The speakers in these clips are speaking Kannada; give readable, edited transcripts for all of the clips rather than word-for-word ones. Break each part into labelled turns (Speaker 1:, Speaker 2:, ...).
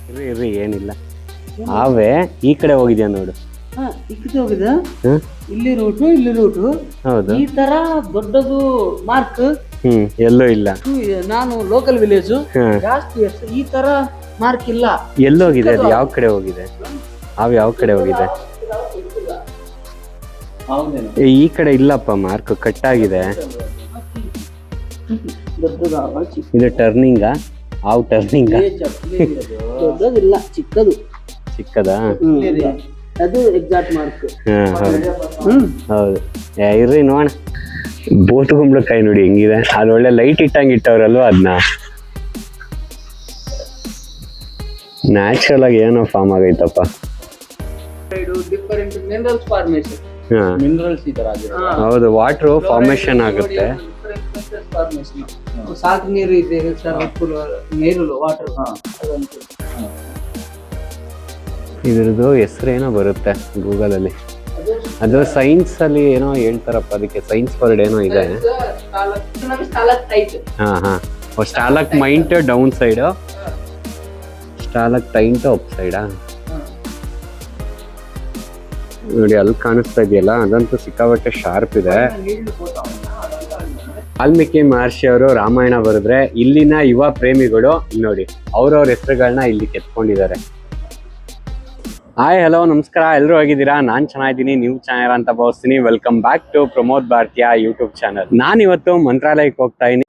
Speaker 1: ಇರ್ರಿ ಏನಿಲ್ಲ. ಆವೆ ಈ ಕಡೆ ಹೋಗಿದ್ಯಾ ನೋಡು.
Speaker 2: ಈ ಕಡೆ ಹೋಗಿದ ಇಲ್ಲಿ ರೂಟು
Speaker 1: ಹೌದು.
Speaker 2: ಈ ತರ ದೊಡ್ಡದು ಮಾರ್ಕ್
Speaker 1: ಎಲ್ಲೂ ಇಲ್ಲ.
Speaker 2: ನಾನು ಲೋಕಲ್ ವಿಲೇಜ್ ಜಾಸ್ತಿ ಈ ತರ ಮಾರ್ಕ್ ಇಲ್ಲ.
Speaker 1: ಎಲ್ಲೋಗಿದೆ ಅದು? ಯಾವ ಕಡೆ ಹೋಗಿದೆ? ಯಾವ ಕಡೆ ಹೋಗಿದೆ? ಈ ಕಡೆ ಇಲ್ಲಪ್ಪ, ಮಾರ್ಕ್ ಕಟ್ ಆಗಿದೆ. ಇದು ಟರ್ನಿಂಗಾ? ಹಾವು ಟರ್ನಿಂಗಾ?
Speaker 2: ದೊಡ್ಡದಿಲ್ಲ, ಚಿಕ್ಕದಾ? ಅದು ಎಕ್ಸಾಕ್ಟ್ ಮಾರ್ಕ್.
Speaker 1: ಹೌದು. ಇರ್ರಿ ನೋಡ, ಬೋಟ್ ಕುಂಬಳಕಾಯಿ ನೋಡಿ ಹೆಂಗಿದೆ. ಅದು ಒಳ್ಳೆ ಲೈಟ್ ಇಟ್ಟವ್ರಲ್ವ ಅದನ್ನ. ನ್ಯಾಚುರಲ್ ಆಗಿ ಏನೋ ಫಾರ್ಮ್ ಆಗೈತಪ್ಪ.
Speaker 2: Different minerals formation.
Speaker 3: ಮಿನರಲ್ಸ್ ಈ ತರ
Speaker 1: ಹೌದು, ವಾಟರ್ ಫಾರ್ಮೇಶನ್ ಆಗುತ್ತೆ.
Speaker 2: ಸಾಲ್ಟ್ ನೀರು ಇದೆ, ನೀರು ವಾಟರ್.
Speaker 1: ಇದ್ರದ್ದು ಹೆಸರೇನೋ ಬರುತ್ತೆ ಗೂಗಲ್ ಅಲ್ಲಿ. ಅದು ಸೈನ್ಸ್ ಅಲ್ಲಿ ಏನೋ ಹೇಳ್ತಾರಪ್ಪ, ಅದಕ್ಕೆ ಸೈನ್ಸ್ ವರ್ಡ್ ಏನೋ ಇದೆ. Stalagmite down side, stalactite up ಸೈಡಾ ನೋಡಿ. ಅಲ್ಲಿ ಕಾಣಿಸ್ತಾ ಇದೆಯಲ್ಲ, ಅದಂತೂ ಸಿಕ್ಕಾಪಟ್ಟೆ ಶಾರ್ಪ್ ಇದೆ. ವಾಲ್ಮೀಕಿ ಮಹರ್ಷಿ ಅವರು ರಾಮಾಯಣ ಬರೆದ್ರೆ ಇಲ್ಲಿನ ಯುವ ಪ್ರೇಮಿಗಳು ನೋಡಿ ಅವ್ರವ್ರ ಹೆಸರುಗಳನ್ನ ಇಲ್ಲಿ ಕೆತ್ಕೊಂಡಿದ್ದಾರೆ. ಹಾಯ್, ಹಲೋ, ನಮಸ್ಕಾರ. ಎಲ್ಲರೂ ಹೋಗಿದ್ದೀರಾ? ನಾನು ಚೆನ್ನಾಗಿದ್ದೀನಿ, ನೀವು ಚೆನ್ನಾಗಿರ ಅಂತ ಭಾವಿಸ್ತೀನಿ. ವೆಲ್ಕಮ್ ಬ್ಯಾಕ್ ಟು ಪ್ರಮೋದ್ ಭಾರತೀಯ ಯೂಟ್ಯೂಬ್ ಚಾನಲ್. ನಾನಿವತ್ತು ಮಂತ್ರಾಲಯಕ್ಕೆ ಹೋಗ್ತಾ ಇದೀನಿ.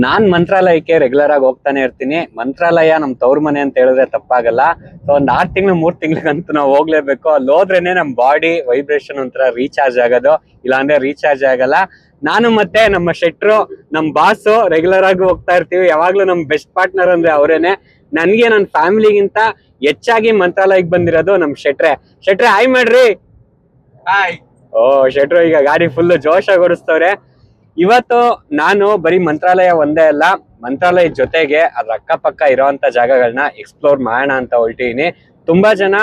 Speaker 1: ನಾನು ಮಂತ್ರಾಲಯಕ್ಕೆ ರೆಗ್ಯುಲರ್ ಆಗಿ ಹೋಗ್ತಾನೆ ಇರ್ತೀನಿ. ಮಂತ್ರಾಲಯ ನಮ್ಮ ತವ್ರ ಮನೆ ಅಂತ ಹೇಳಿದ್ರೆ ತಪ್ಪಾಗಲ್ಲ. ಸೊ ಒಂದು 6 ತಿಂಗಳು 3 ತಿಂಗಳಿಗಂತೂ ನಾವು ಹೋಗ್ಲೇಬೇಕು. ಅಲ್ಲಿ ಹೋದ್ರೇನೆ ನಮ್ಮ ಬಾಡಿ ವೈಬ್ರೇಷನ್ ಒಂಥರ ರೀಚಾರ್ಜ್ ಆಗೋದು, ಇಲ್ಲಾಂದ್ರೆ ರೀಚಾರ್ಜ್ ಆಗಲ್ಲ. ನಾನು ಮತ್ತೆ ನಮ್ಮ ಶೆಟ್ರು, ನಮ್ಮ ಬಾಸು ರೆಗ್ಯುಲರ್ ಆಗಿ ಹೋಗ್ತಾ ಇರ್ತೀವಿ. ಯಾವಾಗ್ಲೂ ನಮ್ಮ ಬೆಸ್ಟ್ ಪಾರ್ಟ್ನರ್ ಅಂದ್ರೆ ಅವರೇನೆ. ನನ್ಗೆ ನನ್ನ ಫ್ಯಾಮಿಲಿಗಿಂತ ಹೆಚ್ಚಾಗಿ ಮಂತ್ರಾಲಯಕ್ಕೆ ಬಂದಿರೋದು ನಮ್ ಶೆಟ್ರೆ. ಹಾಯ್ ಮಾಡ್ರಿ. ಹಾಯ್. ಓ ಶೆಟ್ರು ಈಗ ಗಾಡಿ ಫುಲ್ ಜೋಶಾಗಿ ಓಡಿಸ್ತವ್ರೆ. ಇವತ್ತು ನಾನು ಬರೀ ಮಂತ್ರಾಲಯ ಒಂದೇ ಅಲ್ಲ, ಮಂತ್ರಾಲಯದ ಜೊತೆಗೆ ಅದ್ರ ಅಕ್ಕಪಕ್ಕ ಇರೋಂತ ಜಾಗಗಳನ್ನ ಎಕ್ಸ್ಪ್ಲೋರ್ ಮಾಡೋಣ ಅಂತ ಹೊರಟಿದೀನಿ. ತುಂಬಾ ಜನ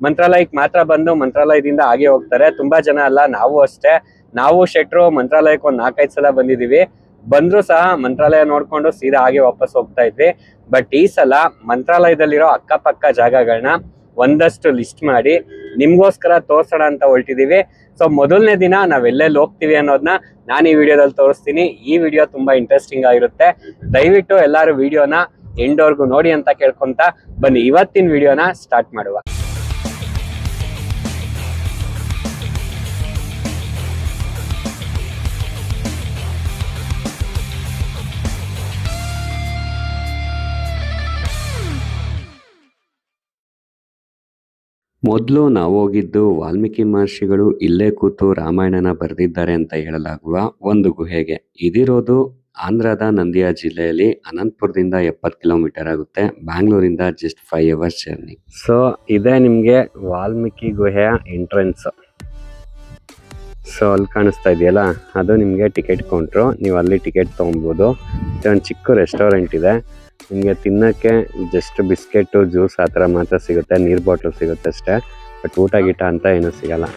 Speaker 1: ಮಂತ್ರಾಲಯಕ್ಕೆ ಮಾತ್ರ ಬಂದು ಮಂತ್ರಾಲಯದಿಂದ ಹಾಗೆ ಹೋಗ್ತಾರೆ. ತುಂಬಾ ಜನ ಅಲ್ಲ, ನಾವು ಅಷ್ಟೇ. ನಾವು ಶೆಟ್ರು ಮಂತ್ರಾಲಯಕ್ಕೆ ಒಂದು 4-5 ಸಲ ಬಂದಿದೀವಿ. ಬಂದ್ರು ಸಹ ಮಂತ್ರಾಲಯ ನೋಡ್ಕೊಂಡು ಸೀದಾ ಹಾಗೆ ವಾಪಸ್ ಹೋಗ್ತಾ ಇದ್ವಿ. ಬಟ್ ಈ ಸಲ ಮಂತ್ರಾಲಯದಲ್ಲಿರೋ ಅಕ್ಕಪಕ್ಕ ಜಾಗಗಳನ್ನ ಒಂದಷ್ಟು ಲಿಸ್ಟ್ ಮಾಡಿ ನಿಮ್ಗೋಸ್ಕರ ತೋರ್ಸೋಣ ಅಂತ ಹೊರಟಿದೀವಿ. ಸೊ ಮೊದಲನೇ ದಿನ ನಾವೆಲ್ಲೆಲ್ಲಿ ಹೋಗ್ತೀವಿ ಅನ್ನೋದನ್ನ ನಾನು ಈ ವಿಡಿಯೋದಲ್ಲಿ ತೋರಿಸ್ತೀನಿ. ಈ ವಿಡಿಯೋ ತುಂಬಾ ಇಂಟ್ರೆಸ್ಟಿಂಗ್ ಆಗಿರುತ್ತೆ. ದಯವಿಟ್ಟು ಎಲ್ಲರೂ ವಿಡಿಯೋನ ಎಂಡ್ವರೆಗೂ ನೋಡಿ ಅಂತ ಕೇಳ್ಕೊಂತ ಬನ್ನಿ ಇವತ್ತಿನ ವಿಡಿಯೋನ ಸ್ಟಾರ್ಟ್ ಮಾಡುವ. ಮೊದಲು ನಾವು ಹೋಗಿದ್ದು ವಾಲ್ಮೀಕಿ ಮಹರ್ಷಿಗಳು ಇಲ್ಲೇ ಕೂತು ರಾಮಾಯಣನ ಬರೆದಿದ್ದಾರೆ ಅಂತ ಹೇಳಲಾಗುವ ಒಂದು ಗುಹೆಗೆ. ಇದಿರೋದು ಆಂಧ್ರದ ನಂದಿಯಾ ಜಿಲ್ಲೆಯಲ್ಲಿ ಅನಂತಪುರದಿಂದ 70 ಕಿಲೋಮೀಟರ್ ಆಗುತ್ತೆ. ಬ್ಯಾಂಗ್ಳೂರಿಂದ ಜಸ್ಟ್ 5 hours ಜರ್ನಿ. ಸೊ ಇದೇ ನಿಮಗೆ ವಾಲ್ಮೀಕಿ ಗುಹೆಯ ಎಂಟ್ರೆನ್ಸ್. ಸೊ ಅಲ್ಲಿ ಕಾಣಿಸ್ತಾ ಇದೆಯಲ್ಲ, ಅದು ನಿಮಗೆ ಟಿಕೆಟ್ ಕೌಂಟ್ರು. ನೀವು ಅಲ್ಲಿ ಟಿಕೆಟ್ ತೊಗೊಬೋದು. ಒಂದು ಚಿಕ್ಕ ರೆಸ್ಟೋರೆಂಟ್ ಇದೆ. ನಿಮಗೆ ತಿನ್ನೋಕ್ಕೆ ಜಸ್ಟ್ ಬಿಸ್ಕೆಟು, ಜ್ಯೂಸ್ ಆ ಥರ ಮಾತ್ರ ಸಿಗುತ್ತೆ. ನೀರು ಬಾಟಲ್ ಸಿಗುತ್ತೆ ಅಷ್ಟೇ. ಬಟ್ ಊಟ ಗೀಟ ಅಂತ ಏನೂ ಸಿಗಲ್ಲ.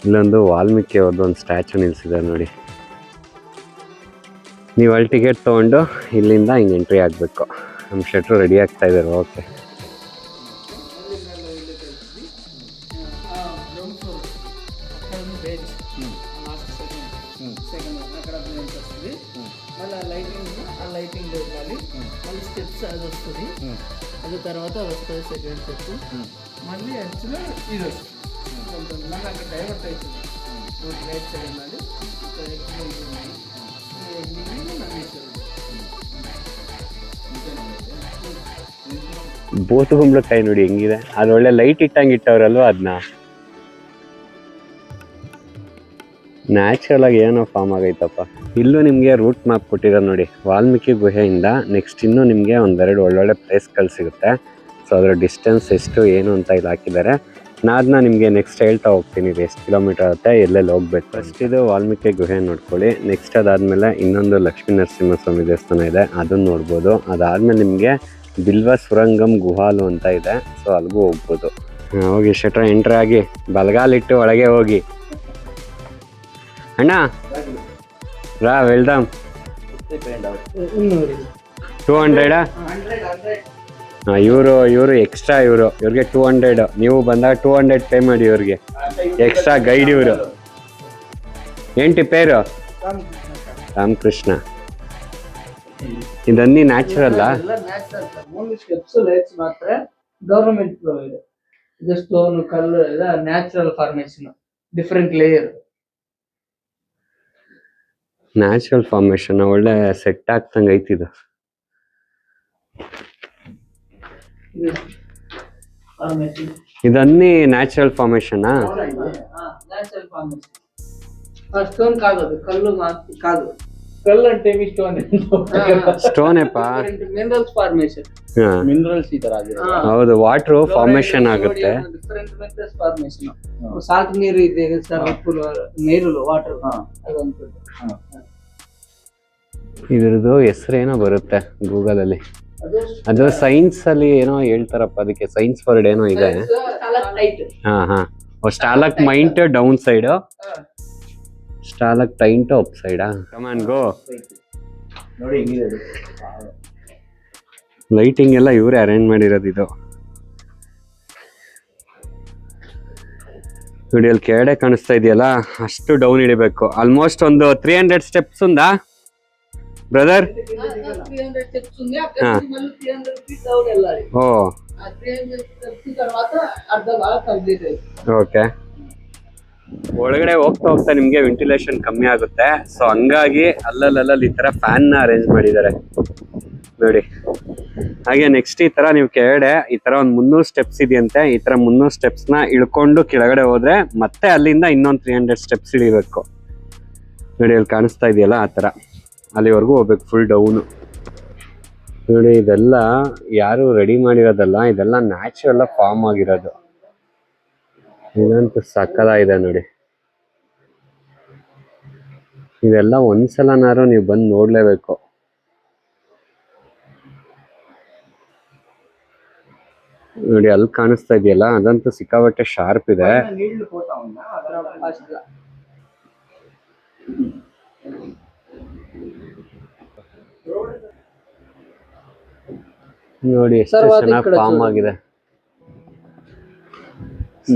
Speaker 1: ಇಲ್ಲೊಂದು ವಾಲ್ಮೀಕಿ ಅವ್ರದ್ದು ಒಂದು ಸ್ಟ್ಯಾಚು ನಿಲ್ಸಿದೆ ನೋಡಿ. ನೀವು ಅಲ್ಲಿ ಟಿಕೆಟ್ ತೊಗೊಂಡು ಇಲ್ಲಿಂದ ಹಿಂಗೆ ಎಂಟ್ರಿ ಆಗಬೇಕು. ನಮ್ಮ ಶೆಟ್ರು ರೆಡಿ ಆಗ್ತಾ ಇದ್ದಾರೆ. ಓಕೆ.
Speaker 2: అది తర్వాత వస్తుంది సెకండ్ స్టెప్. మళ్ళీ యాక్చువల్గా ఇది వస్తుంది. నాకు అక్కడ డైవర్ట్ అవుతుంది. రైట్ సైడ్ ఉన్నది
Speaker 1: ಬೋತು ಕುಂಬಳಕಾಯಿ ನೋಡಿ ಹೆಂಗಿದೆ. ಅದು ಒಳ್ಳೆ ಲೈಟ್ ಇಟ್ಟವ್ರಲ್ವ ಅದನ್ನ. ನ್ಯಾಚುರಲ್ ಆಗಿ ಏನೋ ಫಾರ್ಮ್ ಆಗೈತಪ್ಪ. ಇಲ್ಲೂ ನಿಮಗೆ ರೂಟ್ ಮ್ಯಾಪ್ ಕೊಟ್ಟಿರೋದು ನೋಡಿ. ವಾಲ್ಮೀಕಿ ಗುಹೆಯಿಂದ ನೆಕ್ಸ್ಟ್ ಇನ್ನೂ ನಿಮಗೆ ಒಂದೆರಡು ಒಳ್ಳೊಳ್ಳೆ ಪ್ಲೇಸ್ಗಳು ಸಿಗುತ್ತೆ. ಸೊ ಅದರ ಡಿಸ್ಟೆನ್ಸ್ ಎಷ್ಟು ಏನು ಅಂತ ಇಲ್ಲಿ ಹಾಕಿದ್ದಾರೆ. ಅದನ್ನ ನಿಮಗೆ ನೆಕ್ಸ್ಟ್ ಹೇಳ್ತಾ ಹೋಗ್ತೀನಿ. ಇದು ಎಷ್ಟು ಕಿಲೋಮೀಟರ್ ಆಗುತ್ತೆ, ಎಲ್ಲೆಲ್ಲಿ ಹೋಗ್ಬೇಕು. ಫಸ್ಟ್ ಇದು ವಾಲ್ಮೀಕಿ ಗುಹೆ ನೋಡ್ಕೊಳ್ಳಿ. ನೆಕ್ಸ್ಟ್ ಅದಾದಮೇಲೆ ಇನ್ನೊಂದು ಲಕ್ಷ್ಮೀ ನರಸಿಂಹಸ್ವಾಮಿ ದೇವಸ್ಥಾನ ಇದೆ, ಅದನ್ನು ನೋಡ್ಬೋದು. ಅದಾದಮೇಲೆ ನಿಮಗೆ ಬಿಲ್ವ ಸುರಂಗಂ ಗುಹಾಲು ಅಂತ ಇದೆ. ಸೊ ಅಲ್ಲಿಗೂ ಹೋಗ್ಬೋದು. ಹೋಗಿ ಶೆಟ್ರ ಎಂಟ್ರಿ ಆಗಿ ಬಲಗಾಲಿಟ್ಟು ಒಳಗೆ ಹೋಗಿ. ಅಣ್ಣ ರಾ ವೆಲ್ಡಮ್ 200. ಇವರು ಎಕ್ಸ್ಟ್ರಾ ಇವ್ರಿಗೆ 200. ನೀವು ಬಂದಾಗ 200 ಪೇ ಮಾಡಿ ಇವ್ರಿಗೆ. ಎಕ್ಸ್ಟ್ರಾ ಗೈಡ್ ಇವರು. ఏంటి పేరు? ರಾಮಕೃಷ್ಣ. ಇದన్నీ natural
Speaker 2: natural sir. Only steps lights ಮಾತ್ರ ಗವರ್ನಮೆಂಟ್ ಪ್ರೊವೈಡ್. ಇದು ಸ್ಟೋನ್ ಕಲ್ಲು ಇದು natural formation, different layer.
Speaker 1: Natural formation ಒಳ್ಳೆ ಸೆಟ್ ಆಗ್ತಂಗ ಐತಿದು. ಇದన్నీ natural formation.
Speaker 2: Natural formation. Stone కాదు, అది కల్లు కాదు. కల్లు అంటే మీ stone
Speaker 1: stone
Speaker 2: minerals formation.
Speaker 3: Minerals ಈ ತರ
Speaker 1: ಹೌದು, ವಾಟರ್ ಫಾರ್ಮೇಶನ್ ಆಗುತ್ತೆ.
Speaker 2: Different minerals formation. ಸಾಲ್ಟ್ ನೀರು ಇದೆ ಸರ್, ನೀರು ವಾಟರ್ ಅದಂತ.
Speaker 1: ಇದ್ರದ್ದು ಹೆಸರೇನೋ ಬರುತ್ತೆ ಗೂಗಲ್ ಅಲ್ಲಿ. ಅದು ಸೈನ್ಸ್ ಅಲ್ಲಿ ಏನೋ ಹೇಳ್ತಾರಪ್ಪ, ಅದಕ್ಕೆ ಸೈನ್ಸ್ ವರ್ಡ್ ಏನೋ ಇದೆ. Stalagmite down side, stalactite up side. Come on go.
Speaker 3: ನೋಡಿ ಹೆಂಗಿದೆ
Speaker 1: ಲೈಟಿಂಗ್ ಎಲ್ಲ ಇವರೇ ಅರೇಂಜ್ ಮಾಡಿರೋದು. ಇದು ನೋಡಿ, ಅಲ್ಲಿ ಕೆಳಗಡೆ ಕಾಣಿಸ್ತಾ ಇದೆಯಲ್ಲ, ಅಷ್ಟು ಡೌನ್ ಇಳಿಬೇಕು. ಆಲ್ಮೋಸ್ಟ್ ಒಂದು 300 ಸ್ಟೆಪ್ಸ್ ఉందా బ్రదర్?
Speaker 2: 300 స్టెప్స్ ఉంది. అక్కడ నుంచి మళ్ళీ 300 ఫీట్ డౌన్ వెళ్ళాలి.
Speaker 1: ఓ,
Speaker 2: ఆ 300 స్టెప్స్ తర్వాత అర్ధ భాగం కంప్లీట్ అవుతుంది.
Speaker 1: ಓಕೆ. ಒಳಗಡೆ ಹೋಗ್ತಾ ಹೋಗ್ತಾ ನಿಮ್ಗೆ ವೆಂಟಿಲೇಷನ್ ಕಮ್ಮಿ ಆಗುತ್ತೆ. ಸೊ ಹಂಗಾಗಿ ಅಲ್ಲಲ್ಲಿ ಈ ತರ ಫ್ಯಾನ್ ನ ಅರೇಂಜ್ ಮಾಡಿದ್ದಾರೆ ನೋಡಿ. ಹಾಗೆ ನೆಕ್ಸ್ಟ್ ಈ ತರ ನೀವು ಕೆಳಗಡೆ ಈ ತರ ಒಂದು 300 ಸ್ಟೆಪ್ಸ್ ಇದೆಯಂತೆ. ಈ ತರ 300 ಸ್ಟೆಪ್ಸ್ ನ ಇಳ್ಕೊಂಡು ಕೆಳಗಡೆ ಹೋದ್ರೆ ಮತ್ತೆ ಅಲ್ಲಿಂದ ಇನ್ನೊಂದು 300 ಸ್ಟೆಪ್ಸ್ ಇಳಿಬೇಕು ನೋಡಿ. ಅಲ್ಲಿ ಕಾಣಿಸ್ತಾ ಇದೆಯಲ್ಲ, ಆ ತರ ಅಲ್ಲಿವರೆಗೂ ಹೋಗ್ಬೇಕು, ಫುಲ್ ಡೌನು ನೋಡಿ. ಇದೆಲ್ಲ ಯಾರು ರೆಡಿ ಮಾಡಿರೋದಲ್ಲ, ಇದೆಲ್ಲ ನ್ಯಾಚುರಲ್ ಫಾರ್ಮ್ ಆಗಿರೋದು. ಇದಂತೂ ಸಕ್ಕತ್ತಾಗಿದೆ ನೋಡಿ. ಇದೆಲ್ಲ ಒಂದ್ಸಲನಾರು ನೀವು ಬಂದು ನೋಡ್ಲೇಬೇಕು. ನೋಡಿ ಅಲ್ಲಿ ಕಾಣಿಸ್ತಾ ಇದೆಯಲ್ಲ, ಅದಂತೂ ಸಿಕ್ಕಾಪಟ್ಟೆ ಶಾರ್ಪ್ ಇದೆ.
Speaker 3: ನೀళ్లు పోతా ఉందా
Speaker 2: ಅದರ ಫಾಸ್ಟ್
Speaker 1: ನೋಡಿ ಎಷ್ಟು ಚೆನ್ನಾಗಿ ಫಾರ್ಮ್ ಆಗಿದೆ,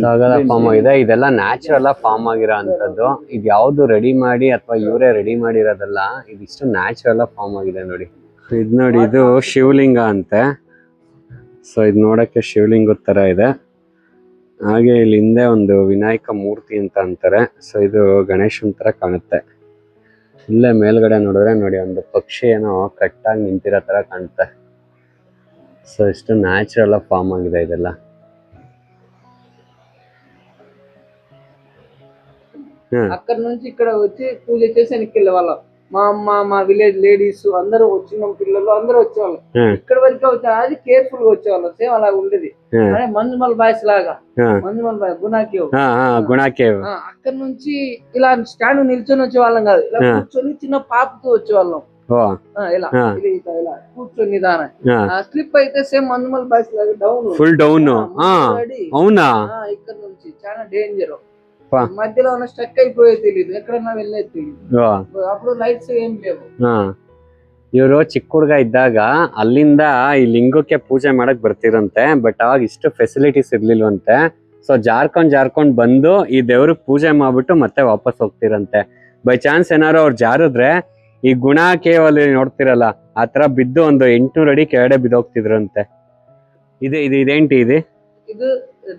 Speaker 1: ಸಾಗರ ಫಾರ್ಮ್ ಆಗಿದೆ. ಇದೆಲ್ಲ ನ್ಯಾಚುರಲ್ ಫಾರ್ಮ್ ಆಗಿರೋ ಅಂತದ್ದು. ಇದು ಯಾವ್ದು ರೆಡಿ ಮಾಡಿ ಅಥವಾ ಇವರೇ ರೆಡಿ ಮಾಡಿರೋದಲ್ಲ, ಇದಿಷ್ಟು ನ್ಯಾಚುರಲ್ ಫಾರ್ಮ್ ಆಗಿದೆ ನೋಡಿ. ಇದು ನೋಡಿ, ಇದು ಶಿವಲಿಂಗ ಅಂತೆ. ಸೊ ಇದು ನೋಡಕ್ಕೆ ಶಿವಲಿಂಗ ತರ ಇದೆ. ಹಾಗೆ ಇಲ್ಲಿ ಹಿಂದೆ ಒಂದು ವಿನಾಯಕ ಮೂರ್ತಿ ಅಂತ ಅಂತಾರೆ. ಸೊ ಇದು ಗಣೇಶನ್ ತರ ಕಾಣುತ್ತೆ. ಇಲ್ಲೇ ಮೇಲ್ಗಡೆ ನೋಡಿದ್ರೆ ನೋಡಿ, ಒಂದು ಪಕ್ಷಿ ಏನೋ ಕಟ್ಟಾಗಿ ನಿಂತಿರೋ ತರ ಕಾಣುತ್ತೆ. ಸೊ ಇಷ್ಟು ನ್ಯಾಚುರಲ್ ಫಾರ್ಮ್ ಆಗಿದೆ ಇದೆಲ್ಲ.
Speaker 2: అక్కడ నుంచి ఇక్కడ వచ్చి పూజ చేసి వెనక్కి వెళ్ళే వాళ్ళం. మా అమ్మ, మా విలేజ్ లేడీస్ అందరూ వచ్చిన పిల్లలు అందరూ వచ్చేవాళ్ళం. ఇక్కడ వరకు వచ్చా, అది కేర్ఫుల్ గా వచ్చేవాళ్ళం. సేమ్ అలా ఉండేది. మంజుమల్ బాయ్స్ లాగా, మంజుమల్ బాయ్ గుణాకేవ్. అక్కడ నుంచి ఇలా స్టాండ్ నిల్చొని వచ్చేవాళ్ళం కాదు, ఇలా కూర్చొని చిన్న పాపతో వచ్చేవాళ్ళం. ఇలా ఇలా కూర్చొని నిదానం. స్లిప్ అయితే సేమ్ మంజుమల్ బాయ్స్ లాగా డౌన్,
Speaker 1: ఫుల్ డౌన్. అవునా?
Speaker 2: ఇక్కడ నుంచి చాలా డేంజర్. మధ్యలో ఉన్న స్టక్ అయిపోయేది తెలియదు, ఎక్కడన్నా వెళ్ళేది తెలియదు. అప్పుడు లైట్స్ ఏం లేవు.
Speaker 1: ಇವರು ಚಿಕ್ಕ ಹುಡುಗ ಇದ್ದಾಗ ಅಲ್ಲಿಂದ ಈ ಲಿಂಗಕ್ಕೆ ಪೂಜೆ ಮಾಡಕ್ ಬರ್ತಿರಂತೆ. ಬಟ್ ಅವಾಗ ಇಷ್ಟು ಫೆಸಿಲಿಟೀಸ್ ಇರ್ಲಿಲ್ವಂತೆ. ಸೊ ಜಾರ್ಕೊಂಡ್ ಬಂದು ಈ ದೇವ್ರಿಗೆ ಪೂಜೆ ಮಾಡ್ಬಿಟ್ಟು ಮತ್ತೆ ವಾಪಸ್ ಹೋಗ್ತಿರಂತೆ. ಬೈ ಚಾನ್ಸ್ ಏನಾರು ಅವ್ರು ಜಾರಿದ್ರೆ ಈ ಗುಣ ಕೇವಲ ನೋಡ್ತಿರಲ್ಲ, ಆತರ ಬಿದ್ದು ಒಂದು 800 ಅಡಿ ಕೆಳಗಡೆ ಬಿದ್ದೋಗ್ತಿದ್ರಂತೆ. ఇదేంటి ఇది?
Speaker 2: ఇది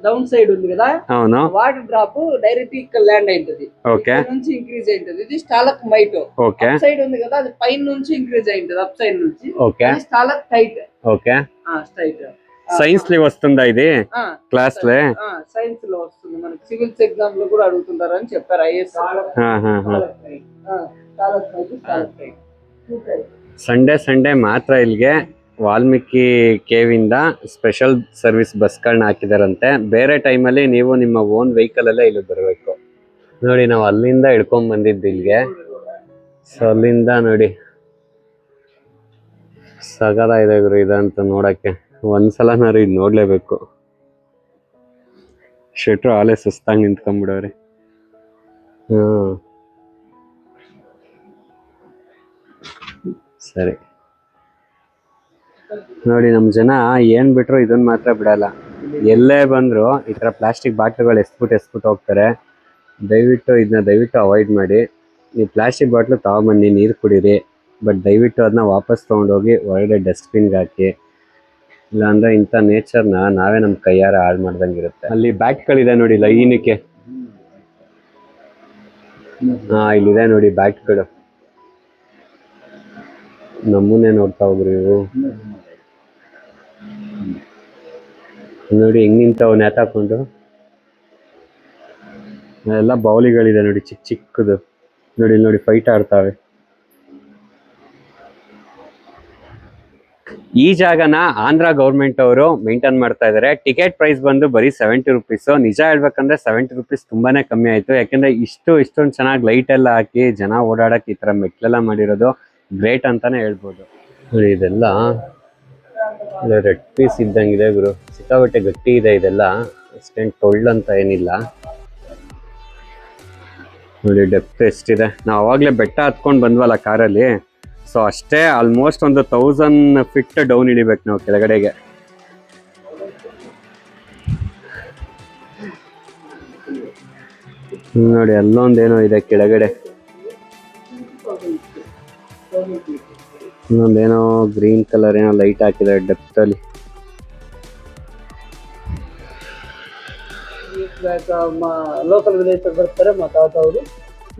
Speaker 2: డౌన్ సైడ్ ఉంది కదా,
Speaker 1: అవును.
Speaker 2: వాటర్ డ్రాప్ డైరెక్ట్ ఇక్కడ ల్యాండ్ అయింటది.
Speaker 1: ఓకే.
Speaker 2: నుంచి ఇంక్రీజ్ అయింటది. ఇది stalagmite.
Speaker 1: Okay.
Speaker 2: Up side ఉంది కదా, అది పైన నుంచి ఇంక్రీజ్ అయింటది, అప్ సైడ్ నుంచి.
Speaker 1: Okay.
Speaker 2: Stalactite.
Speaker 1: Okay.
Speaker 2: Straight.
Speaker 1: Science లో వస్తుందా ఇది? క్లాస్ లో
Speaker 2: సైన్స్ లో వస్తుంది. మనకి సివిల్స్ ఎగ్జామ్ లో కూడా అడుగుతుంటారు అని చెప్పారు. ఐఎస్
Speaker 1: ಸಂಡೇ ಮಾತ್ರ ಇಲ್ಲಿಗೆ ವಾಲ್ಮೀಕಿ ಕೇವ್ ಇಂದ ಸ್ಪೆಷಲ್ ಸರ್ವಿಸ್ ಬಸ್ಗಳನ್ನ ಹಾಕಿದಾರಂತೆ. ಬೇರೆ ಟೈಮಲ್ಲಿ ನೀವು ನಿಮ್ಮ ಓನ್ ವೆಹಿಕಲ್ ಅಲ್ಲೇ ಇಲ್ಲಿ ಬರಬೇಕು ನೋಡಿ. ನಾವು ಅಲ್ಲಿಂದ ಇಳ್ಕೊಂಡ್ ಬಂದಿದ್ದು ಇಲ್ಲಿಗೆ. ಸೊ ಅಲ್ಲಿಂದ ನೋಡಿ ಸಗದ ಇದೆ ಗುರು ಇದಂತ ನೋಡಕ್ಕೆ. ಒಂದ್ಸಲನಾರು ಇದು ನೋಡ್ಲೇಬೇಕು. ಶೆಟ್ರು ಆಲೆ ಸುಸ್ತಾಗಿ ನಿಂತ್ಕೊಂಡ್ಬಿಡವ್ರಿ. ಸರಿ. ನೋಡಿ ನಮ್ ಜನ ಏನ್ ಬಿಟ್ರು ಇದನ್ನ ಮಾತ್ರ ಬಿಡಲ್ಲ. ಎಲ್ಲೇ ಬಂದ್ರು ಈ ತರ ಪ್ಲಾಸ್ಟಿಕ್ ಬಾಟ್ಲುಗಳು ಎಸ್ಬಿಟ್ಟು ಹೋಗ್ತಾರೆ. ದಯವಿಟ್ಟು ಅವಾಯ್ಡ್ ಮಾಡಿ. ಈ ಪ್ಲಾಸ್ಟಿಕ್ ಬಾಟ್ಲು ತಗೊಂಬನ್ನಿ, ನೀರು ಕುಡೀರಿ, ಬಟ್ ದಯವಿಟ್ಟು ಅದನ್ನ ವಾಪಸ್ ತೊಗೊಂಡೋಗಿ ಹೊರಗಡೆ ಡಸ್ಟ್ಬಿನ್ಗೆ ಹಾಕಿ. ಇಲ್ಲಾಂದ್ರೆ ಇಂಥ ನೇಚರ್ನ ನಾವೇ ನಮ್ಮ ಕೈಯಾರ ಹಾಳು ಮಾಡ್ದಂಗಿರುತ್ತೆ. ಅಲ್ಲಿ ಬ್ಯಾಟ್ಗಳಿದೆ ನೋಡಿ ಲೈನಿಗೆ. ಇಲ್ಲಿದೆ ನೋಡಿ ಬ್ಯಾಟ್ಗಳು. ನಮ್ಮನ್ನೇ ನೋಡ್ತಾ ಹೋಗ್ರಿ ಇವು. ನೋಡಿ ಹೆಂಗ್ ನಿಂತವ್ ನೇತಾಕೊಂಡು. ಎಲ್ಲ ಬೌಲಿಗಳಿದೆ ನೋಡಿ ಚಿಕ್ಕದು. ನೋಡಿ ಫೈಟ್ ಆಡ್ತಾವೆ. ಈ ಜಾಗನ ಆಂಧ್ರ ಗೌರ್ಮೆಂಟ್ ಅವರು ಮೇಂಟೈನ್ ಮಾಡ್ತಾ ಇದಾರೆ. ಟಿಕೆಟ್ ಪ್ರೈಸ್ ಬಂದು ಬರೀ 70 ರುಪೀಸ್. ನಿಜ ಹೇಳ್ಬೇಕಂದ್ರೆ 70 ರುಪೀಸ್ ತುಂಬಾನೇ ಕಮ್ಮಿ ಆಯ್ತು. ಯಾಕಂದ್ರೆ ಇಷ್ಟೊಂದು ಚೆನ್ನಾಗಿ ಲೈಟ್ ಎಲ್ಲ ಹಾಕಿ ಜನ ಓಡಾಡಕ್ ಈ ತರ ಮೆಟ್ಲೆಲ್ಲ ಮಾಡಿರೋದು ಗ್ರೇಟ್ ಅಂತಾನೆ ಹೇಳ್ಬೋದು. ನೋಡಿ ಇದೆಲ್ಲ ರೆಡ್ ಪೀಸ್ ಇದ್ದಂಗಿದೆ ಗುರು. ಸಿಕ್ಕಾಬಟ್ಟೆ ಗಟ್ಟಿ ಇದೆ ಇದೆಲ್ಲ. ಅಷ್ಟೇನು ಟೊಳ್ಳಂತ ಏನಿಲ್ಲ. ನೋಡಿ ಡೆಪ್ತ್ ಎಷ್ಟಿದೆ. ನಾವು ಅವಾಗಲೇ ಬೆಟ್ಟ ಹತ್ಕೊಂಡು ಬಂದ್ವಲ್ಲ ಕಾರಲ್ಲಿ. ಸೊ ಅಷ್ಟೇ ಆಲ್ಮೋಸ್ಟ್ ಒಂದು 1000 ಫೀಟ್ ಡೌನ್ ಇಳಿಬೇಕು ನಾವು ಕೆಳಗಡೆಗೆ. ನೋಡಿ ಅಲ್ಲೊಂದೇನೋ ಇದೆ ಕೆಳಗಡೆ. ಇನ್ನೊಂದೇನೋ ಗ್ರೀನ್ ಕಲರ್ ಏನೋ ಲೈಟ್ ಹಾಕಿದ್ದಾರೆ ಡೆಪ್ತ್ ಅಲ್ಲಿ.
Speaker 2: లోకల్ విలేజ్ ಬರ್ತಾರೆ మా తాత ಅವರು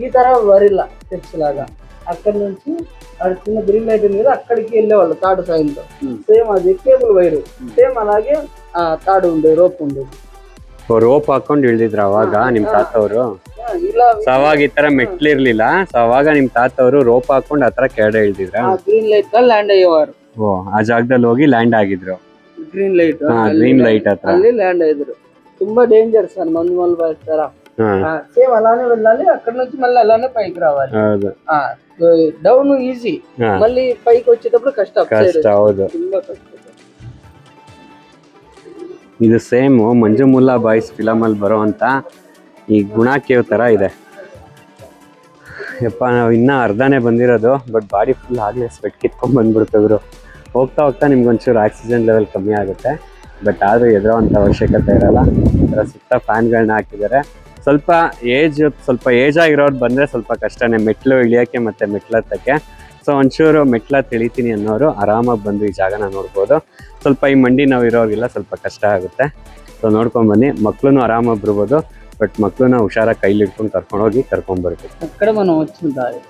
Speaker 2: ఈ ತರ వరిలా తెచ్చలాగా అక్కడ నుంచి అది చిన్న గ్రీన్ లైట్ ఉంది కదా అక్కడికి వెళ్ళేవాళ్ళు తాడు సాయంతో. సేమ్ అది కేబుల్ వైరు సేమ్ అలాగే తాడు ఉండే రోప్ ఉండేది.
Speaker 1: ರೋಪ್ ಹಾಕೊಂಡು ಇಳಿದಿದ್ರ ಅವಾಗ ನಿಮ್ ತಾತ ಅವರು.
Speaker 2: ఇలా
Speaker 1: ಅವಾಗ ಈ ತರ ಮೆಟ್ಲಿರ್ಲಿಲ್ಲ. ಸೊ ಅವಾಗ ನಿಮ್ ತಾತ ಅವರು ರೋಪ್ ಹಾಕೊಂಡು ಆತರ ಕೆಳಗಡೆ ಇಳಿದಿದ್ರ.
Speaker 2: గ్రీన్ లైట్ ల్యాండ్ అయ్యేవారు.
Speaker 1: ಓ ಆ ಜಾಗದಲ್ಲಿ ಹೋಗಿ ಲ್ಯಾಂಡ್ ಆಗಿದ್ರು.
Speaker 2: గ్రీన్ లైట్
Speaker 1: ಗ್ರೀನ್ ಲೈಟ್ ಹತ್ರ
Speaker 2: ಅಲ್ಲಿ ಲ್ಯಾಂಡ್ అయ్యారు. ತುಂಬಾ డేంజర్ సార్ మందు వేస్తారా. సేమ్ అలానే వెళ్ళాలి. అక్కడ నుంచి మళ్ళీ అలానే పైకి రావాలి. డౌన్ ఈజీ, మళ్ళీ పైకి వచ్చేటప్పుడు కష్టం.
Speaker 1: ಹೌದು.
Speaker 2: ತುಂಬಾ ಕಷ್ಟ.
Speaker 1: ಇದು ಸೇಮ್ ಮಂಜುಮುಲ್ಲಾ ಬಾಯ್ಸ್ ಫಿಲಮ್ ಅಲ್ಲಿ ಬರೋ ಅಂತ ಈ ಗುಣ ಕೇವ್ ತರ ಇದೆ. ಯಪ್ಪ ನಾವು ಇನ್ನ ಅರ್ಧನೇ ಬಂದಿರೋದು. ಬಟ್ ಬಾಡಿ ಫುಲ್ ಆಗ್ಲೇ ಸ್ವೆಟ್ ಕಿತ್ಕೊಂಡ್ ಬಂದ್ಬಿಡ್ತಿದ್ರು. ಹೋಗ್ತಾ ಹೋಗ್ತಾ ನಿಮ್ಗೊಂಚೂರು ಆಕ್ಸಿಜನ್ ಲೆವೆಲ್ ಕಮ್ಮಿ ಆಗುತ್ತೆ. ಬಟ್ ಆದ್ರೂ ಎದುರೋಂಥ ಅವಶ್ಯಕತೆ ಇರಲ್ಲ. ಅದರ ಸುತ್ತ ಫ್ಯಾನ್ಗಳನ್ನ ಹಾಕಿದ್ದಾರೆ. ಸ್ವಲ್ಪ ಏಜ್ ಆಗಿರೋರು ಬಂದ್ರೆ ಸ್ವಲ್ಪ ಕಷ್ಟನೇ ಮೆಟ್ಲು ಇಳಿಯೋಕ್ಕೆ ಮತ್ತೆ ಮೆಟ್ಲು ಹತ್ತಕ್ಕೆ. ಸೊ ಒಂಚೂರು ಮೆಟ್ಲ ತಿಳಿತೀನಿ ಅನ್ನೋರು ಆರಾಮಾಗಿ ಬಂದು ಈ ಜಾಗನ ನೋಡ್ಬೋದು. ಸ್ವಲ್ಪ ಈ ಮಂಡಿ ನಾವು ಇರೋರಿಗೆಲ್ಲ ಸ್ವಲ್ಪ ಕಷ್ಟ ಆಗುತ್ತೆ. ಸೊ ನೋಡ್ಕೊಂಡ್ ಬನ್ನಿ. ಮಕ್ಳು ಆರಾಮಾಗಿ ಬರ್ಬೋದು. ಬಟ್ ಮಕ್ಳನ್ನ ಹುಷಾರಾಗಿ ಕೈಲಿ ಇಟ್ಕೊಂಡು ಕರ್ಕೊಂಡ್ಬರ್ಬೇಕು.
Speaker 2: ಅಕ್ಕಡೆ మనం వచ్చిన దారి.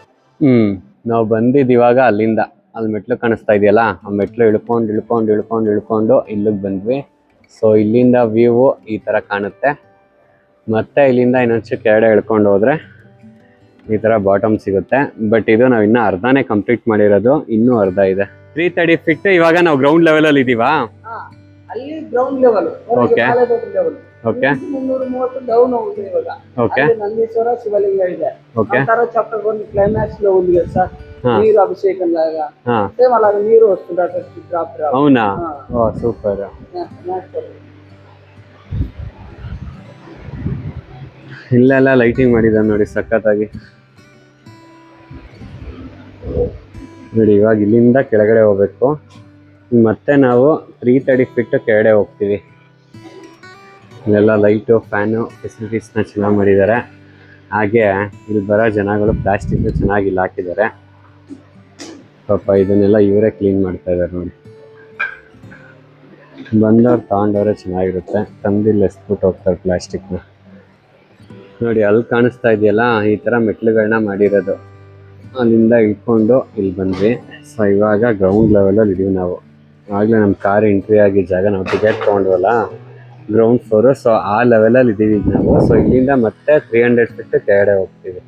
Speaker 1: ನಾವು ಬಂದಿದ್ದು ಇವಾಗ ಅಲ್ಲಿಂದ. ಅಲ್ಲಿ ಮೆಟ್ಲು ಕಾಣಿಸ್ತಾ ಇದೆಯಲ್ಲ, ಆ ಮೆಟ್ಲು ಇಳ್ಕೊಂಡು ಇಲ್ಲಿಗೆ ಬಂದ್ವಿ. ಸೊ ಇಲ್ಲಿಂದ ವ್ಯೂ ಈ ತರ ಕಾಣುತ್ತೆ. ಮತ್ತೆ ಇಲ್ಲಿಂದ ಇನ್ನೊಂಚು ಕೆಳಗಡೆ ಇಳ್ಕೊಂಡು ಹೋದ್ರೆ ಈ ತರ ಬಾಟಮ್ ಸಿಗುತ್ತೆ. ಬಟ್ ಇದು ನಾವು ಇನ್ನ ಅರ್ಧನೇ ಕಂಪ್ಲೀಟ್ ಮಾಡಿರೋದು. ಇನ್ನೂ ಅರ್ಧ ಇದೆ. 330 ಫೀಟ್. ಇವಾಗ ನಾವು ಗ್ರೌಂಡ್ ಲೆವೆಲ್ ಅಲ್ಲಿ ಇದೀವಾ?
Speaker 2: ಅಲ್ಲಿ ground level.
Speaker 1: Okay okay
Speaker 2: 330 down అవుతుంది ఇವಾಗ.
Speaker 1: ఓకే
Speaker 2: నందీశ్వర శివలింగం ಇದೆ.
Speaker 1: ఓకే
Speaker 2: ఆ తర్వాత చాప్టర్ 1 క్లైమాక్స్ లో ఉంది కదా సార్, నీరు అభిషేకం లాగా. సేమ్ అలాగా నీరు వస్తుంటారు డ్రాప్.
Speaker 1: అవునా? ఓ సూపర్. ಇಲ್ಲೆಲ್ಲ ಲೈಟಿಂಗ್ ಮಾಡಿದ್ದಾರೆ ನೋಡಿ ಸಖತ್ತಾಗಿ. ನೋಡಿ ಇವಾಗ ಇಲ್ಲಿಂದ ಕೆಳಗಡೆ ಹೋಗ್ಬೇಕು. ಮತ್ತೆ ನಾವು 330 ಫೀಟ್ ಕೆಳಗಡೆ ಹೋಗ್ತೀವಿ. ಇಲ್ಲೆಲ್ಲ ಲೈಟು ಫ್ಯಾನು ಫೆಸಿಲಿಟೀಸ್ನ ಚೆನ್ನಾಗಿ ಮಾಡಿದ್ದಾರೆ. ಹಾಗೆ ಇಲ್ಲಿ ಬರೋ ಜನಗಳು ಪ್ಲಾಸ್ಟಿಕ್ ಚೆನ್ನಾಗಿ ಇಲ್ಲಿ ಹಾಕಿದ್ದಾರೆ. ಪಾಪ ಇದನ್ನೆಲ್ಲ ಇವರೇ ಕ್ಲೀನ್ ಮಾಡ್ತಾ ಇದ್ದಾರೆ ನೋಡಿ. ಬಂದವ್ರು ತಗೊಂಡವ್ರೆ ಚೆನ್ನಾಗಿರುತ್ತೆ. ತಂದಿಲ್ಲಿ ಎಸ್ಬಿಟ್ಟು ಹೋಗ್ತಾರೆ ಪ್ಲಾಸ್ಟಿಕ್ನ. ನೋಡಿ ಅಲ್ಲಿ ಕಾಣಿಸ್ತಾ ಇದೆಯಲ್ಲ, ಈ ಥರ ಮೆಟ್ಲುಗಳನ್ನ ಮಾಡಿರೋದು. ಅಲ್ಲಿಂದ ಇಟ್ಕೊಂಡು ಇಲ್ಲಿ ಬಂದ್ವಿ. ಸೊ ಇವಾಗ ಗ್ರೌಂಡ್ ಲೆವೆಲಲ್ಲಿ ಇದೀವಿ ನಾವು. ಆಗಲೇ ನಮ್ಮ ಕಾರ್ ಎಂಟ್ರಿ ಆಗಿ ಜಾಗ ನಾವು ಟಿಕೆಟ್ ತೊಗೊಂಡ್ವಲ್ಲ, ಗ್ರೌಂಡ್ ಫ್ಲೋರು. ಸೊ ಆ ಲೆವೆಲಲ್ಲಿ ಇದೀವಿ ಈಗ ನಾವು. ಸೊ ಇಲ್ಲಿಂದ ಮತ್ತೆ 300 ಫೀಟ್ ಕೆಳಗಡೆ ಹೋಗ್ತೀವಿ.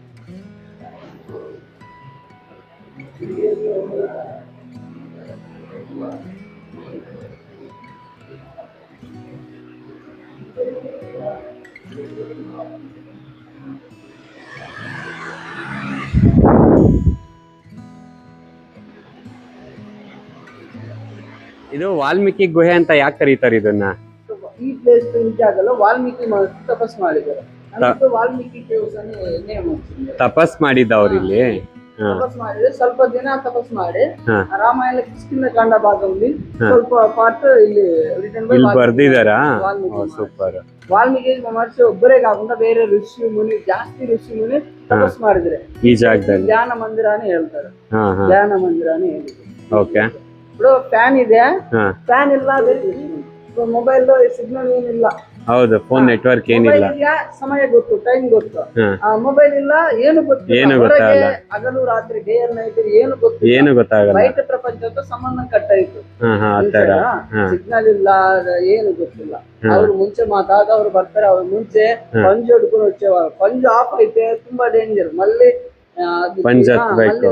Speaker 1: ಇದು ವಾಲ್ಮೀಕಿ ಗುಹೆ ಅಂತ ಯಾಕೆ ಕರೀತಾರೆ ಇದನ್ನ?
Speaker 2: ಈ ಪ್ಲೇಸ್ ಈ ಜಾಗದಲ್ಲಿ ವಾಲ್ಮೀಕಿ ತಪಸ್ ಮಾಡಿದ್ದಾರೆ. ಅದಕ್ಕೆ ವಾಲ್ಮೀಕಿ ಕೇವ್ಸ್ ಅನ್ನು ನೇಮ್ వచ్చింది.
Speaker 1: ತಪಸ್ ಮಾಡಿದ್ದವ್ರು ಇಲ್ಲಿ.
Speaker 2: ತಪಸ್ ಮಾಡಿದ್ರೆ ಸ್ವಲ್ಪ ದಿನ ತಪಸ್ ಮಾಡಿ
Speaker 1: ಹಾ.
Speaker 2: ರಾಮಾಯಣ ಕಿಷ್ಕಿಂಧ ಕಾಂಡ ಭಾಗ ఉంది ಸ್ವಲ್ಪ ಪಾರ್ಟ್ ಇಲ್ಲಿ ರಿಟರ್ನ್ ಬೈ
Speaker 1: ಇಲ್ಲಿ ಬರ್ದಿದಾರಾ?
Speaker 2: ವಾಲ್ಮೀಕಿ
Speaker 1: ಸೂಪರ್.
Speaker 2: ವಾಲ್ಮೀಕಿ ಮಹರ್ಷಿ ಒಬ್ಬರೇ ಕಾకుండా ಬೇರೆ ಋಷಿ ಮುನಿ ಜಾಸ್ತಿ ಋಷಿ ಮುನಿ ತಪಸ್ ಮಾಡಿದ್ರೆ
Speaker 1: ಈ ಜಾಗದಲ್ಲಿ
Speaker 2: ಧ್ಯಾನ ಮಂದಿರ అని ಹೇಳ್ತಾರೆ.
Speaker 1: ಹಾ ಹಾ
Speaker 2: ಧ್ಯಾನ ಮಂದಿರ అని ಹೇಳಿದ್ರು.
Speaker 1: ಓಕೆ.
Speaker 2: ఇప్పుడు ಫ್ಯಾನ್ ಇದೆ,
Speaker 1: ಹಾ
Speaker 2: ಫ್ಯಾನ್ ಇಲ್ಲ, ಮೊಬೈಲ್ ಸಿಗ್ನಲ್ ಏನಿಲ್ಲ,
Speaker 1: ಹೌದು, ಫೋನ್ ನೆಟ್ವರ್ಕ್ ಏನಿಲ್ಲ.
Speaker 2: ಮೊಬೈಲ್ ಇದೆಯಾ ಸಮಯ ಗೊತ್ತು, ಟೈಮ್ ಗೊತ್ತು.
Speaker 1: ಹಾ.
Speaker 2: ಮೊಬೈಲ್ ಇಲ್ಲ, ಏನು ಗೊತ್ತಿಲ್ಲ,
Speaker 1: ಏನು
Speaker 2: ಹೊರಗೆ
Speaker 1: ಗೊತ್ತಾಗಲ್ಲ.
Speaker 2: ಹಗಲು ರಾತ್ರಿ ಡೇ ಅಂಡ್ ನೈಟ್ ಏನು ಗೊತ್ತಿಲ್ಲ,
Speaker 1: ಏನು ಗೊತ್ತಾಗಲ್ಲ.
Speaker 2: ಬಯಟ ಪ್ರಪಂಚದ ಸಂಬಂಧ ಕಟ್ಟಾಯ್ತು.
Speaker 1: ಹಾ ಹಾ ಆ ತರ. ಹಾ
Speaker 2: ಸಿಗ್ನಲ್ ಇಲ್ಲ, ಏನು ಗೊತ್ತಿಲ್ಲ.
Speaker 1: ಹಾ.
Speaker 2: ಅವ್ರು ಮುಂಚೆ ಮಾತಾದವ್ರು ಬರ್ತಾರೆ, ಅವ್ರು ಮುಂಚೆ ಪಂಜು ಹಿಡ್ಕೊಂಡು వచ్చేవారు. ಪಂಜು ಆಫ್ ಐತೆ ತುಂಬಾ ಡೇಂಜರ್, మళ్ళీ
Speaker 1: ಪಂಜ್ ಹತ್ಬೇಕು.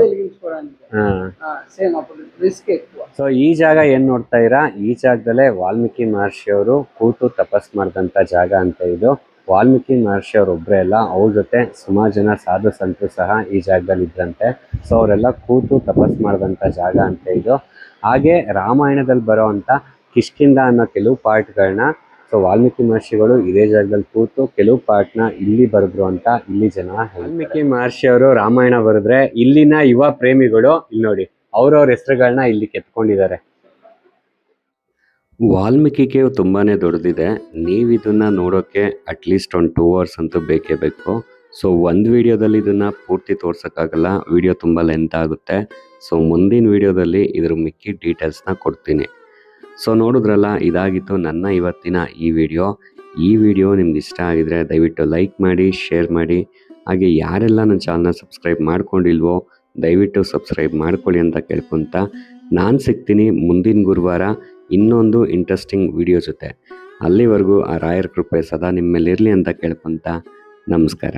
Speaker 2: ಸೇಮ್ ಅప్పుడు ರಿಸ್ಕ್ ఎక్కువ.
Speaker 1: ಸೊ ಈ ಜಾಗ ಏನ್ ನೋಡ್ತಾ ಇರಾ, ಈ ಜಾಗದಲ್ಲೇ ವಾಲ್ಮೀಕಿ ಮಹರ್ಷಿ ಅವರು ಕೂತು ತಪಸ್ ಮಾಡಿದಂತ ಜಾಗ ಅಂತ ಇದು. ವಾಲ್ಮೀಕಿ ಮಹರ್ಷಿ ಅವ್ರ ಒಬ್ರೇ ಅಲ್ಲ, ಅವ್ರ ಜೊತೆ ಸುಮಾರು ಜನ ಸಾಧು ಸಂತರು ಸಹ ಈ ಜಾಗದಲ್ಲಿ ಇದ್ರಂತೆ. ಸೊ ಅವರೆಲ್ಲ ಕೂತು ತಪಸ್ ಮಾಡಿದಂತ ಜಾಗ ಅಂತ ಇದು. ಹಾಗೆ ರಾಮಾಯಣದಲ್ಲಿ ಬರೋ ಅಂತ ಕಿಷ್ಕಿಂಧ ಅನ್ನೋ ಕೆಲವು ಪಾರ್ಟ್ಗಳನ್ನ ಸೊ ವಾಲ್ಮೀಕಿ ಮಹರ್ಷಿಗಳು ಇದೇ ಜಾಗದಲ್ಲಿ ಕೂತು ಕೆಲವು ಪಾರ್ಟ್ನ ಇಲ್ಲಿ ಬರೆದ್ರು ಅಂತ ಇಲ್ಲಿ ಜನ. ವಾಲ್ಮೀಕಿ ಮಹರ್ಷಿ ಅವರು ರಾಮಾಯಣ ಬರೆದ್ರೆ ಇಲ್ಲಿನ ಯುವ ಪ್ರೇಮಿಗಳು ಇಲ್ಲಿ ನೋಡಿ ಅವ್ರವ್ರ ಹೆಸರುಗಳನ್ನ ಇಲ್ಲಿ ಕೆತ್ಕೊಂಡಿದ್ದಾರೆ. ವಾಲ್ಮೀಕಿ ಕೇವ್ ತುಂಬಾನೇ ದೊಡ್ಡದಿದೆ. ನೀವು ಇದನ್ನ ನೋಡೋಕೆ ಅಟ್ಲೀಸ್ಟ್ ಒಂದು 2 hours ಅಂತೂ ಬೇಕೇ ಬೇಕು. ಸೊ ಒಂದು ವಿಡಿಯೋದಲ್ಲಿ ಇದನ್ನ ಪೂರ್ತಿ ತೋರ್ಸೋಕ್ಕಾಗಲ್ಲ, ವಿಡಿಯೋ ತುಂಬ ಲೆಂತ್ ಆಗುತ್ತೆ. ಸೊ ಮುಂದಿನ ವಿಡಿಯೋದಲ್ಲಿ ಇದ್ರ ಮಿಕ್ಕಿ ಡೀಟೇಲ್ಸ್ನ ಕೊಡ್ತೀನಿ. ಸೊ ನೋಡಿದ್ರಲ್ಲ, ಇದಾಗಿತ್ತು ನನ್ನ ಇವತ್ತಿನ ಈ ವಿಡಿಯೋ ನಿಮ್ಗೆ ಇಷ್ಟ ಆಗಿದ್ರೆ ದಯವಿಟ್ಟು ಲೈಕ್ ಮಾಡಿ, ಶೇರ್ ಮಾಡಿ. ಹಾಗೆ ಯಾರೆಲ್ಲ ನನ್ನ ಚಾನಲ್ನ ಸಬ್ಸ್ಕ್ರೈಬ್ ಮಾಡ್ಕೊಂಡಿಲ್ವೋ ದಯವಿಟ್ಟು ಸಬ್ಸ್ಕ್ರೈಬ್ ಮಾಡ್ಕೊಳ್ಳಿ ಅಂತ ಕೇಳ್ಕೊತ ನಾನು ಸಿಗ್ತೀನಿ ಮುಂದಿನ ಗುರುವಾರ ಇನ್ನೊಂದು ಇಂಟ್ರೆಸ್ಟಿಂಗ್ ವಿಡಿಯೋ ಜೊತೆ. ಅಲ್ಲಿವರೆಗೂ ಆ ರಾಯರ ಕೃಪೆ ಸದಾ ನಿಮ್ಮ ಮೇಲೆ ಇರಲಿ ಅಂತ ಕೇಳ್ಕೊತ ನಮಸ್ಕಾರ.